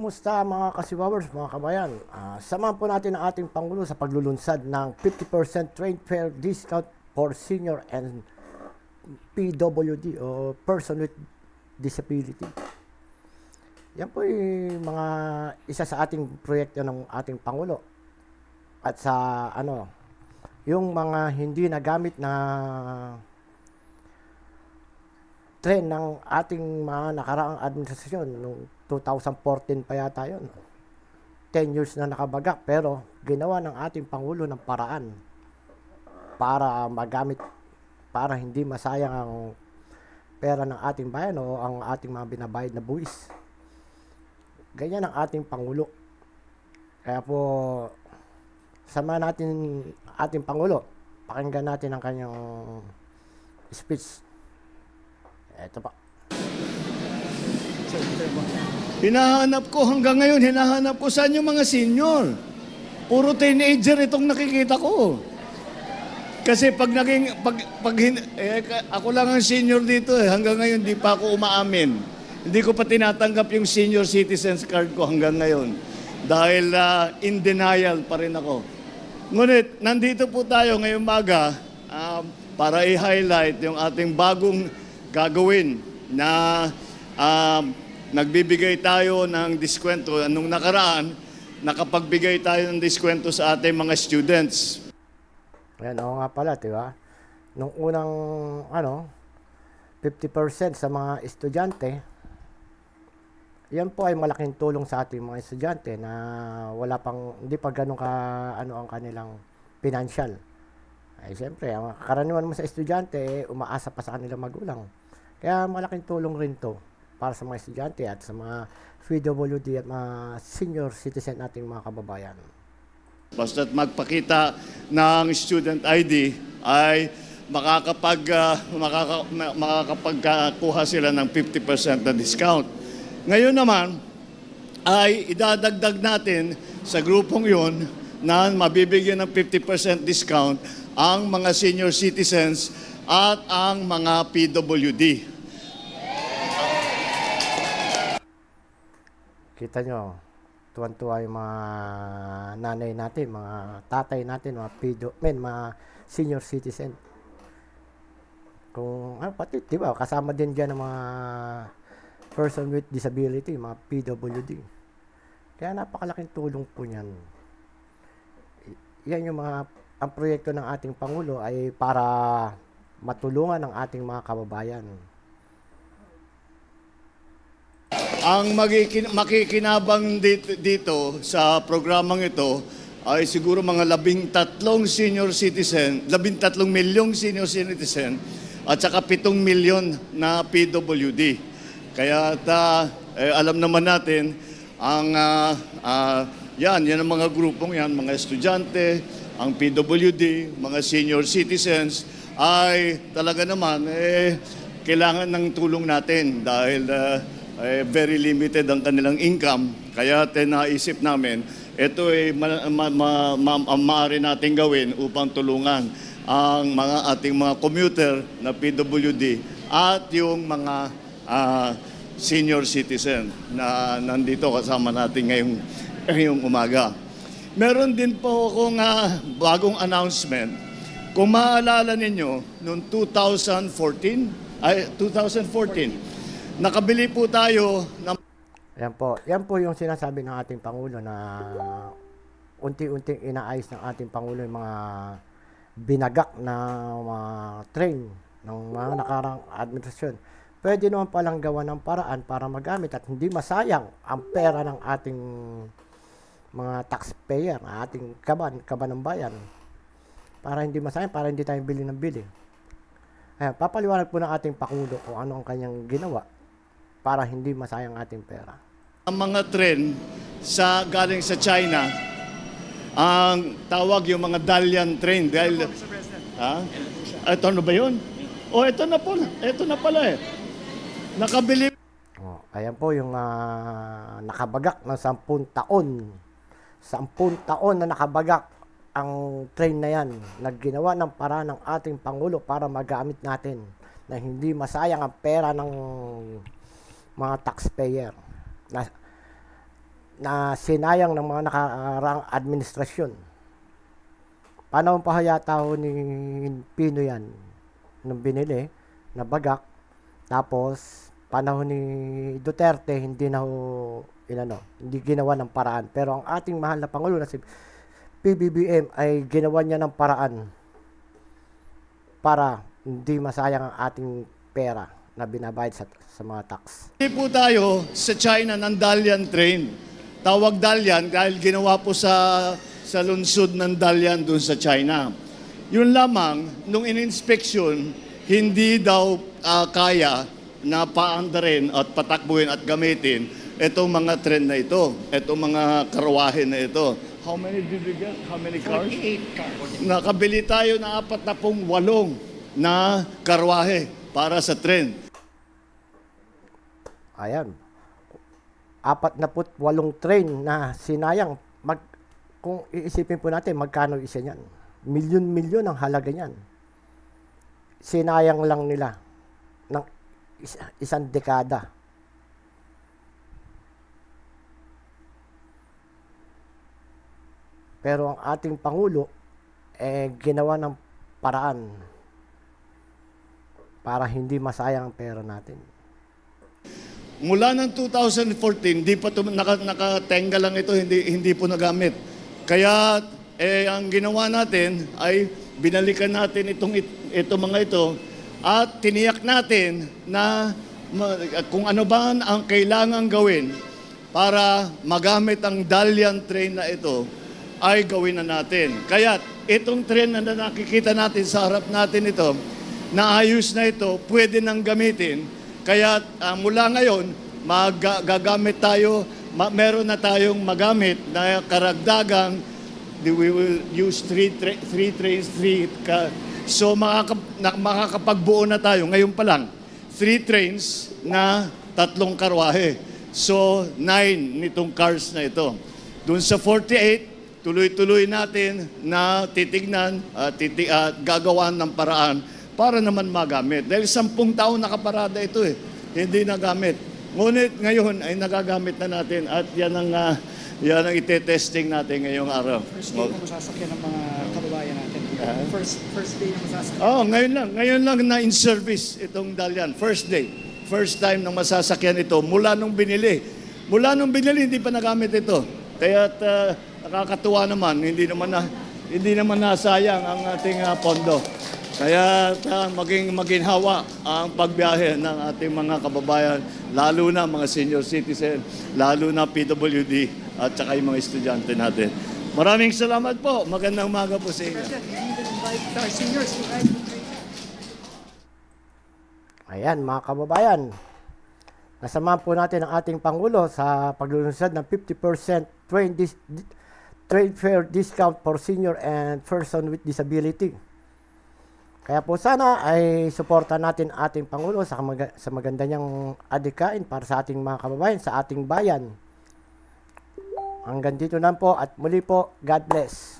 Kumusta mga kasiwawers, mga kabayan? Samahan po natin ang ating Pangulo sa paglulunsad ng 50% trade fare discount for senior and PWD o person with disability. Yan po yung mga isa sa ating proyekto ng ating Pangulo. At sa yung mga hindi nagamit na trend ng ating mga nakaraang administrasyon noong 2014 pa yata yun. 10 years na nakabagak pero ginawa ng ating Pangulo ng paraan para magamit, para hindi masayang ang pera ng ating bayan o ang ating mga binabayad na buwis. Ganyan ang ating Pangulo. Kaya po, sama natin ating Pangulo. Pakinggan natin ang kanyang speech. Ito pa. Hinahanap ko hanggang ngayon, hinahanap ko saan yung mga senior. Puro teenager itong nakikita ko. Kasi ako lang ang senior dito hanggang ngayon di pa ako umaamin. Hindi ko pa tinatanggap yung senior citizens card ko hanggang ngayon. Dahil in denial pa rin ako. Ngunit, nandito po tayo ngayong maga para i-highlight yung ating bagong gagawin na nagbibigay tayo ng diskwento. Anong nakaraan, nakapagbigay tayo ng diskwento sa ating mga students. Ayan, oo nga pala, diba? Nung unang, 50% sa mga estudyante, yan po ay malaking tulong sa ating mga estudyante na hindi pa ganun ang kanilang financial. Ay, siyempre, ang karaniwan mo sa estudyante, umaasa pa sa kanilang magulang. Kaya malaking tulong rin to para sa mga estudyante at sa mga PWD at mga senior citizen nating mga kababayan. Basta't magpakita ng student ID ay makakapagkuha sila ng 50% na discount. Ngayon naman ay idadagdag natin sa grupong yon na mabibigyan ng 50% discount ang mga senior citizens at ang mga PWD. Kita nyo, tuwan-tuwa yung mga nanay natin, mga tatay natin, mga senior citizen. Kung, pati, diba, kasama din dyan ng mga person with disability, mga PWD. Kaya napakalaking tulong po yan. Yan yung ang proyekto ng ating Pangulo ay para matulungan ang ating mga kababayan. Ang makikinabang dito sa programang ito ay siguro mga 13 milyong senior citizen at saka 7 milyon na PWD. Kaya alam naman natin yan ang mga grupong yan, mga estudyante, ang PWD, mga senior citizens ay talaga naman kailangan ng tulong natin dahil very limited ang kanilang income. Kaya naisip namin, ito ay maaari natin gawin upang tulungan ang ating mga commuter na PWD at yung mga senior citizen na nandito kasama natin ngayong umaga. Meron din po akong bagong announcement. Kung maaalala ninyo, noong 2014, nakabili po tayo ng... Yan po yung sinasabi ng ating Pangulo na unti-unting inaayos ng ating Pangulo yung mga binagak na mga train ng mga nakarang administrasyon. Pwede naman palang gawa ng paraan para magamit at hindi masayang ang pera ng ating mga taxpayer, ating kaban ng bayan. Para hindi masayang, para hindi tayo bili ng bili. Ayan, papaliwanag po ng ating Pangulo kung ano ang kanyang ginawa para hindi masayang ating pera. Ang mga trend galing sa China, ang tawag yung mga Dalian train. Dahil, ito na ba yun? Ito na pala. Nakabili. Ayan po yung nakabagak ng 10 taon. 10 taon na nakabagak ang train na yan. Nagginawa ng paraan ng ating Pangulo para magamit natin na hindi masayang ang pera ng mga taxpayer. na sinayang ng mga nakaraang administrasyon. Panahon pa yata ho ni Pino yan, nung binili, nabagak. Tapos, panahon ni Duterte, hindi na ho, hindi ginawa ng paraan. Pero ang ating mahal na Pangulo na si PBBM ay ginawa niya ng paraan para hindi masayang ang ating pera na binabayad sa mga tax. Hindi po tayo sa China ng Dalian train. Tawag Dalian dahil ginawa po sa lungsod ng Dalian doon sa China. Yun lamang, nung in-inspection, hindi daw kaya na paandarin at patakbuhin at gamitin itong mga tren na ito, itong mga karwahe na ito. How many did we get? How many cars? 48 cars. Nakabili tayo ng 48 na karwahe para sa tren. Ayan. 48 train na sinayang. Kung iisipin po natin, magkano isa niyan? Milyon-milyon ang halaga niyan. Sinayang lang nila ng isang dekada. Pero ang ating Pangulo, ginawa ng paraan para hindi masayang ang pera natin. Mula ng 2014, di pa nakatenga lang ito, hindi po nagamit. Kaya ang ginawa natin ay binalikan natin itong mga ito at tiniyak natin na kung ano ba ang kailangan gawin para magamit ang Dalian train na ito ay gawin na natin. Kaya itong train na nakikita natin sa harap natin ito, naayos na ito, pwede nang gamitin. Kaya mula ngayon, gagamit tayo, meron na tayong magamit na karagdagang, we will use three trains. So makakapagbuo na tayo, ngayon pa lang, 3 trains na 3 karwahe. So 9 nitong cars na ito. Doon sa 48, tuloy-tuloy natin na titignan at gagawan ng paraan para naman magamit. Dahil 10 taon nakaparada ito hindi nagamit. Ngunit ngayon ay nagagamit na natin at yan ang ite-testing natin ngayong araw. First day na masasakyan ng mga kababayan natin. First day na masasakyan. Ngayon lang na in service itong Dalian. First day. First time na masasakyan ito mula nung binili. Mula nung binili hindi pa nagamit ito. Kaya nakakatuwa naman, hindi naman nasayang ang ating pondo. Kaya maging maginhawa ang pagbiyahe ng ating mga kababayan, lalo na mga senior citizen, lalo na PWD at saka yung mga estudyante natin. Maraming salamat po. Magandang umaga po sa inyo. Ayan, mga kababayan. Nasamahan po natin ang ating Pangulo sa paglulunsad ng 50% trade fare discount for senior and person with disability. Kaya po sana ay suporta natin ating Pangulo sa maganda niyang adhikain para sa ating mga kababayan, sa ating bayan. Hanggang dito lang po at muli po, God bless.